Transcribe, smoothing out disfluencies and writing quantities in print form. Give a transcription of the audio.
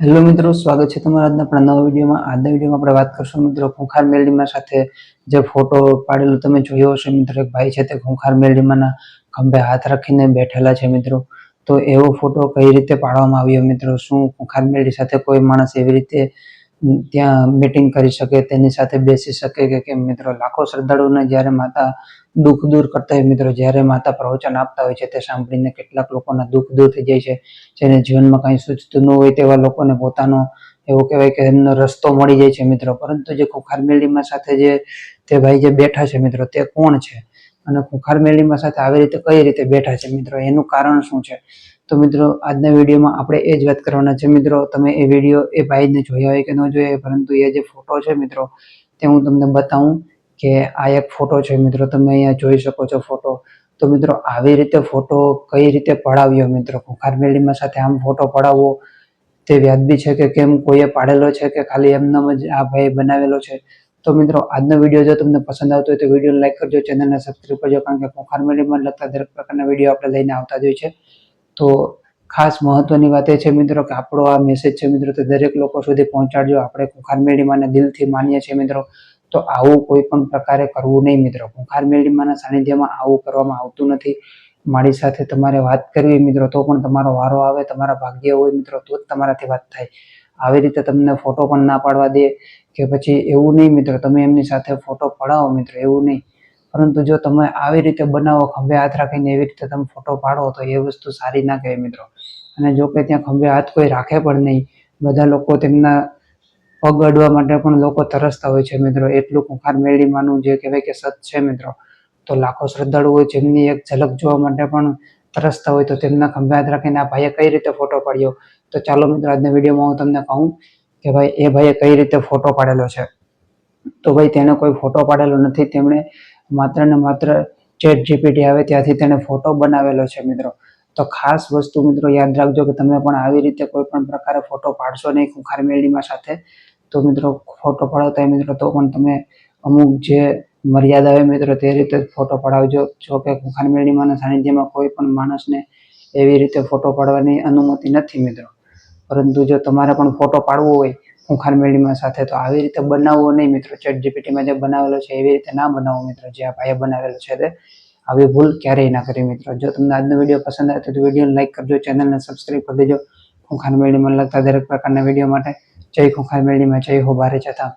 Hello મિત્રો, સ્વાગત છે તમારા આજના આપણા નવા વિડીયોમાં. આજના વિડીયોમાં આપણે વાત કરશું મિત્રો ખૂંખાર મેલડીમાં સાથે જે ફોટો પાડેલો તમે જોયો હશે મિત્રો. એક ભાઈ છે તે ખૂંખાર મેલડીમાંના ખંભે હાથ રાખીને બેઠેલા છે મિત્રો. તો એવો ફોટો કઈ રીતે પાડવામાં આવ્યો મિત્રો? શું ખૂંખાર મેલડી સાથે કોઈ માણસ એવી રીતે ત્યાં મીટિંગ કરી શકે, તેની સાથે બેસી શકે કે કેમ મિત્રો? લાખો શ્રદ્ધાળુઓને જ્યારે માતા દુઃખ દૂર કરતા હોય મિત્રો, જ્યારે માતા પ્રવચન આપતા હોય છે તે સાંભળીને કેટલાક લોકોના દુઃખ દૂર થઈ જાય છે. જેને જીવનમાં કંઈ સૂચતું ન હોય તેવા લોકોને પોતાનો એવું કહેવાય કે એમનો રસ્તો મળી જાય છે મિત્રો. પરંતુ જે ખૂંખાર મેલડીમાં સાથે જે તે ભાઈ જે બેઠા છે મિત્રો, તે કોણ છે અને ખૂંખાર મેલડીમાં સાથે આવી રીતે કઈ રીતે બેઠા છે મિત્રો? એનું કારણ શું છે? તો મિત્રો આજના વિડીયોમાં આપણે એ જ વાત કરવાના છે મિત્રો. તમે એ વિડીયો એ ભાઈને જોયા હોય કે ન જોયા, પરંતુ એ જે ફોટો છે મિત્રો તે હું તમને બતાવું કે આ એક ફોટો છે મિત્રો. તમે અહીંયા જોઈ શકો છો ફોટો. તો મિત્રો આવી રીતે ફોટો કઈ રીતે પડાવ્યો મિત્રો? ખૂંખાર મેલડીમાં સાથે આમ ફોટો પડાવવો તે વ્યાજબી છે કે કેમ? કોઈએ પાડેલો છે કે ખાલી એમનામ જ આ ભાઈ બનાવેલો છે? તો મિત્રો આજનો વિડીયો જો તમને પસંદ આવતો હોય તો વિડીયોને લાઈક કરજો, ચેનલને સબસ્ક્રાઈબ કરજો, કારણ કે ખૂંખાર મેલડીમાં લગતા દરેક પ્રકારના વિડીયો આપણે લઈને આવતા જ હોય છે. તો ખાસ મહત્વની વાત એ છે મિત્રો કે આપણો આ મેસેજ છે મિત્રો તે દરેક લોકો સુધી પહોંચાડજો. આપણે ખૂંખાર મેલડીમાંને દિલથી માનીએ છીએ મિત્રો. તો આવું કોઈ પણ પ્રકારે કરવું નહીં મિત્રો. ખૂંખાર મેલડીમાંના સાનિધ્યમાં આવું કરવામાં આવતું નથી. મારી સાથે તમારે વાત કરવી મિત્રો તો પણ તમારો વારો આવે, તમારા ભાગ્ય હોય મિત્રો તો જ તમારાથી વાત થાય. આવી રીતે તમને ફોટો પણ ના પાડવા દે કે પછી એવું નહીં મિત્રો, તમે એમની સાથે ફોટો પડાવો મિત્રો, એવું નહીં. પરંતુ જો તમે આવી રીતે બનાવો, ખંભે હાથ રાખીને એવી રીતે તમે ફોટો પાડો તો એ વસ્તુ સારી ના કહેવાય મિત્રો. અને જો કે ત્યાં ખંભે હાથ કોઈ રાખે પણ નહીં, બધા લોકો તેમના પગ અડવા માટે પણ લોકો તરસતા હોય છે મિત્રો. એટલું ખૂંખાર મેલડીમાંનું જે કહેવાય કે સત છે મિત્રો. તો લાખો શ્રદ્ધાળુઓ જેમની એક ઝલક જોવા માટે પણ તરસતા હોય, તો તેમના ખંભે હાથ રાખીને આ ભાઈએ કઈ રીતે ફોટો પાડ્યો? તો ચાલો મિત્રો આજના વિડીયોમાં હું તમને કહું કે ભાઈ એ ભાઈએ કઈ રીતે ફોટો પાડેલો છે. તો ભાઈ તેને કોઈ ફોટો પાડેલો નથી. તેમણે માત્ર ને માત્ર ChatGPT આવે ત્યાંથી તેને ફોટો બનાવેલો છે મિત્રો. તો ખાસ વસ્તુ મિત્રો યાદ રાખજો કે તમે પણ આવી રીતે કોઈ પણ પ્રકારે ફોટો પાડશો નહીં ખૂંખાર મેલડીમાં સાથે. તો મિત્રો ફોટો પડાવતા મિત્રો તો પણ તમે અમુક જે મર્યાદા હોય મિત્રો તે રીતે ફોટો પડાવજો. જો કે ખૂંખાર મેલડીમાંના સાનિધ્યમાં કોઈ પણ માણસને એવી રીતે ફોટો પાડવાની અનુમતિ નથી મિત્રો. પરંતુ જો તમારે પણ ફોટો પાડવો હોય ખૂંખાર મેલડીમાં સાથે તો આવી રીતે બનાવવો નહીં મિત્રો. ChatGPTમાં જે બનાવેલો છે એવી રીતે ના બનાવો મિત્રો. જે આ ભાઈએ બનાવેલો છે તે આવી ભૂલ ક્યારેય ના કરી મિત્રો. જો તમને આજનો વિડીયો પસંદ આવે તો વિડીયોને લાઈક કરજો, ચેનલને સબસ્ક્રાઈબ કરી દેજો ખૂંખાર મેલડીમાં લગતા દરેક પ્રકારના વિડીયો માટે. જય ખૂંખાર મેલડીમાં, જય હો ભારત જતા.